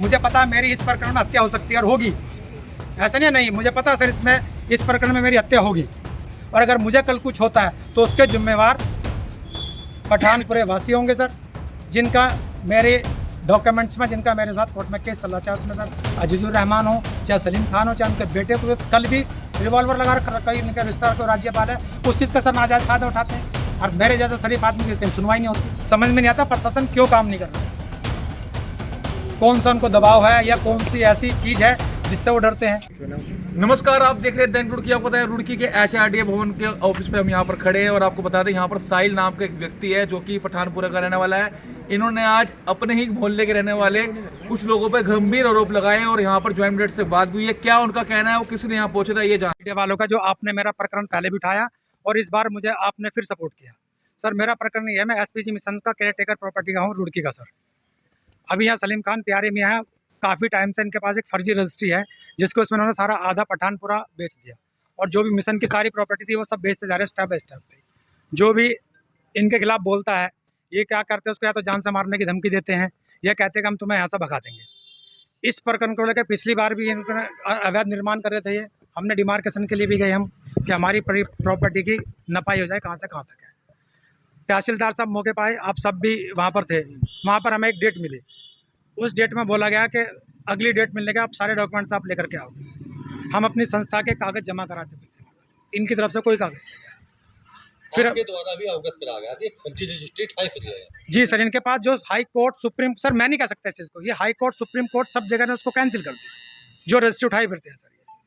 मुझे पता मेरी इस प्रकरण में हत्या हो सकती है और होगी, ऐसा नहीं, मुझे पता सर इसमें इस प्रकरण में मेरी हत्या होगी। और अगर मुझे कल कुछ होता है तो उसके जिम्मेवार पठानपुरे वासी होंगे सर, जिनका मेरे डॉक्यूमेंट्स में जिनका मेरे साथ कोर्ट में केस चल रहा, चाहे उसमें सर अजीजुर रहमान हो, चाहे सलीम खान हो, चाहे उनके बेटे को कल भी रिवॉल्वर लगा रखा, कई इनके रिश्तेदार को राज्यपाल है, उस चीज़ का सर नाजायज़ फायदा उठाते हैं। और मेरे जैसे शरीफ आदमी की कहीं सुनवाई नहीं होती। समझ में नहीं आता प्रशासन क्यों काम नहीं कर रहा, कौन सा उनको दबाव है या कौन सी ऐसी चीज़ है जिससे वो डरते हैं। नमस्कार, आप देख रहे हैं दैन रुड़की। आपको बताया रुड़की के HRDA भवन के ऑफिस पे हम यहाँ पर खड़े हैं और आपको बता दें यहाँ पर साहिल नाम का एक व्यक्ति है जो कि पठानपुरा का रहने वाला है। इन्होंने आज अपने ही मोहल्ले के रहने वाले कुछ लोगों पर गंभीर आरोप लगाए हैं और यहाँ पर ज्वाइंट मिनट से बात हुई है। क्या उनका कहना है, वो किसी ने यहाँ पहुंचे था, ये जान मीडिया वालों का जो आपने मेरा प्रकरण पहले भी उठाया और इस बार मुझे आपने फिर सपोर्ट किया। सर मेरा प्रकरण ये है, मैं SPG मिशन का केयर टेकर प्रॉपर्टी का हूँ रुड़की का। सर अभी यहाँ सलीम खान प्यारे मियाँ है, काफ़ी टाइम से इनके पास एक फर्जी रजिस्ट्री है जिसको उसमें उन्होंने सारा आधा पठानपुरा बेच दिया और जो भी मिशन की सारी प्रॉपर्टी थी वो सब बेचते जा रहे हैं स्टेप बाय स्टेप। जो भी इनके खिलाफ बोलता है ये क्या करते हैं, उसको या तो जान से मारने की धमकी देते हैं या कहते हैं कि हम तुम्हें यहाँ से भगा देंगे। इस प्रकरण को लेकर पिछली बार भी इन्होंने अवैध निर्माण कर रहे थे, ये हमने डिमार्केशन के लिए भी गए हम कि हमारी प्रॉपर्टी की नपाई हो जाए कहाँ से कहाँ तक है। तहसीलदार साहब मौके पर आए, आप सब भी वहाँ पर थे, वहाँ पर हमें एक डेट मिली। उस डेट में बोला गया कि अगली डेट मिलने के आप सारे डॉक्यूमेंट्स आप लेकर के आओगे। हम अपनी संस्था के कागज़ जमा करा चुके थे, इनकी तरफ से कोई कागज़ नहीं है। फिर आपके द्वारा भी अवगत करा गया कि फर्जी रजिस्ट्री ठाई फिर है। जी सर, इनके पास जो हाई कोर्ट सुप्रीम, सर मैं नहीं कह सकता इस चीज़ को, ये हाई कोर्ट सुप्रीम कोर्ट सब जगह ने उसको कैंसिल कर दी जो रजिस्ट्री उठाई फिरते हैं सर ये।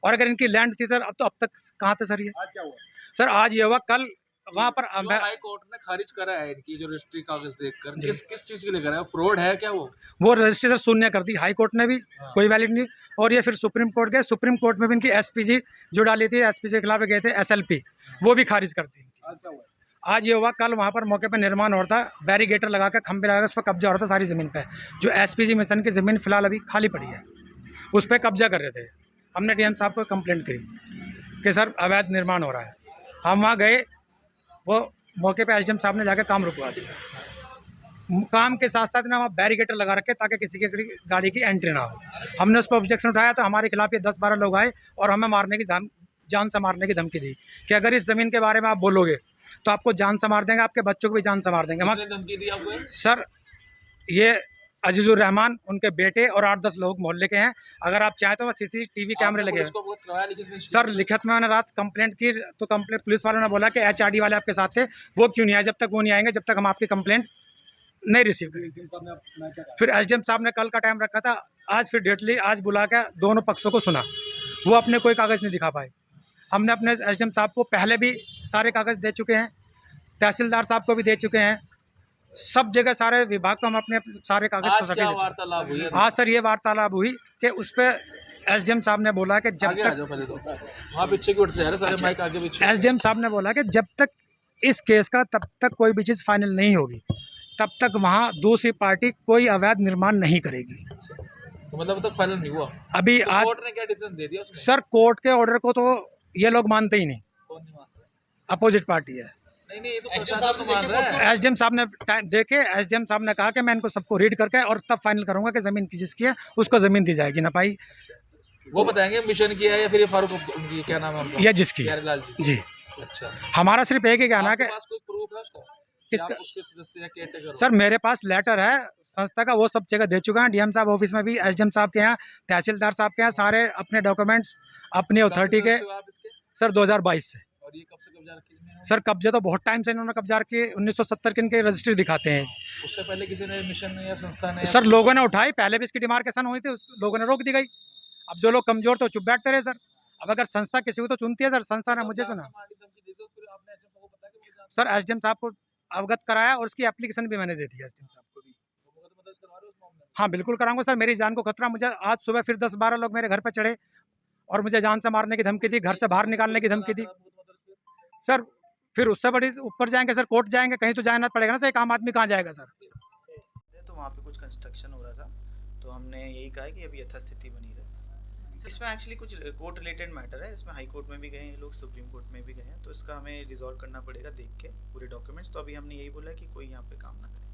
और अगर इनकी लैंड थी सर अब तक कहाँ थे सर ये। आज क्या हुआ सर आज ये हुआ, कल वहाँ पर हाई कोर्ट ने खारिज करा है इनकी जो रजिस्ट्री कागज देखकर। किस चीज के लिए करा है? फ्रॉड है क्या वो रजिस्ट्री सर शून्य कर दी हाई कोर्ट ने भी। हाँ। कोई वैलिड नहीं। और ये फिर सुप्रीम कोर्ट गए, सुप्रीम कोर्ट में भी इनकी SPG जो डाली थी, SPG के खिलाफ गए थे SLP, वो भी खारिज कर दी। आज क्या हुआ? आज ये हुआ, कल वहाँ पर मौके पर निर्माण हो रहा था, बैरिगेटर लगा कर खंभे लगा कर उस पर कब्जा हो रहा था सारी ज़मीन पे। जो SPG मिशन की ज़मीन फिलहाल अभी खाली पड़ी है, उस पर कब्जा कर रहे थे। हमने DM साहब को कंप्लेंट करी कि सर अवैध निर्माण हो रहा है। हम वहाँ गए, वो मौके पे SDM साहब ने जाकर काम रुकवा दिया। काम के साथ साथ ना वहाँ बैरिगेटर लगा रखे ताकि किसी की गाड़ी की एंट्री ना हो। हमने उस पर ऑब्जेक्शन उठाया तो हमारे खिलाफ ये 10-12 लोग आए और हमें मारने की जान से मारने की धमकी दी कि अगर इस ज़मीन के बारे में आप बोलोगे तो आपको जान से मार देंगे, आपके बच्चों को भी जान से मार देंगे। किसने धमकी दी आपको? सर ये अजीजुर रहमान, उनके बेटे और 8-10 लोग मोहल्ले के हैं। अगर आप चाहें तो वह CCTV कैमरे लगे हैं। सर लिखित में मैंने रात कंप्लेंट की तो कंप्लेंट पुलिस वालों ने बोला कि HRD वाले आपके साथ थे, वो क्यों नहीं आए। जब तक वो नहीं आएंगे जब तक हम आपकी कंप्लेंट नहीं रिसीव करेंगे। फिर SDM साहब ने कल का टाइम रखा था, आज फिर डेट ली, आज बुला के दोनों पक्षों को सुना, वो अपने कोई कागज़ नहीं दिखा पाए। हमने अपने SDM साहब को पहले भी सारे कागज़ दे चुके हैं, तहसीलदार साहब को भी दे चुके हैं, सब जगह सारे विभाग को हम अपने सारे कागज़ सोसाइटी दे चुके हैं। हाँ सर, ये वार्तालाप हुई कि उस पर SDM साहब ने बोला कि जब तक SDM साहब ने बोला कि जब तक इस केस का तब तक कोई भी चीज़ फाइनल नहीं होगी तब तक वहाँ दूसरी पार्टी कोई अवैध निर्माण नहीं करेगी। तो मतलब तक फाइनल नहीं हुआ अभी तो आज कोर्ट ने क्या डिसीजन दे दिया उसमें? सर कोर्ट के ऑर्डर को तो ये लोग मानते ही नहीं, कौन नहीं मानता? अपोजिट पार्टी है। नहीं, ये तो प्रशासन तो मान रहा है। SDM साहब ने टाइम देके SDM साहब ने कहा कि मैं इनको सबको रीड करके और तब फाइनल करूंगा कि ज़मीन की जिसकी है उसको ज़मीन दी जाएगी, ना पाई वो बताएंगे मिशन किया है या फिर ये फारूक उनकी क्या नाम है उनका? या जिसकी प्यारेलाल जी। अच्छा, हमारा सिर्फ एक ही कहना है आपके कि पास कोई प्रूफ है उसका? किसका? आप उसके सदस्य या केयरटेकर हो? सर मेरे पास लेटर है संस्था का, वो सब जगह दे चुका है। DM साहब ऑफिस में भी, SDM साहब के यहाँ, तहसीलदार साहब के यहाँ, सारे अपने डॉक्यूमेंट्स अपनी अथॉरिटी के। कब से आप इसके? सर 2022 से। और ये कब से कब्जा रखी है? सर कब्जे तो बहुत टाइम से इन्होंने कब्जा रखी, 1970 की इनके रजिस्ट्री दिखाते हैं। उससे पहले किसी ने मिशन या संस्था ने? सर लोगों ने उठाई, पहले भी इसकी डिमार्केशन हुई थी, लोगों ने रोक दी गई। अब जो लोग कमजोर तो चुप बैठते रहे सर। अब अगर संस्था किसी को तो चुनती है सर, संस्था ने मुझे सुना। सर SDM साहब को अवगत कराया और उसकी एप्लीकेशन भी मैंने दे दी SDM साहब को भी। हाँ बिल्कुल कराऊंगा सर, मेरी जान को खतरा। मुझे आज सुबह फिर 10-12 लोग मेरे घर पर चढ़े और मुझे जान से मारने की धमकी दी, घर से बाहर निकालने की धमकी दी। सर फिर उससे बड़ी ऊपर जाएंगे सर, कोर्ट जाएंगे, कहीं तो जाना पड़ेगा ना सर, एक आम आदमी कहाँ जाएगा सर। तो वहाँ पे कुछ कंस्ट्रक्शन हो रहा था तो हमने यही कहा कि अभी यथास्थिति बनी रहे। इसमें एक्चुअली कुछ कोर्ट रिलेटेड मैटर है, इसमें हाई कोर्ट में भी गए हैं लोग, सुप्रीम कोर्ट में भी गए हैं, तो इसका हमें रिजॉल्व करना पड़ेगा देख के पूरे डॉक्यूमेंट्स। तो अभी हमने यही बोला कि कोई यहाँ पे काम ना करे।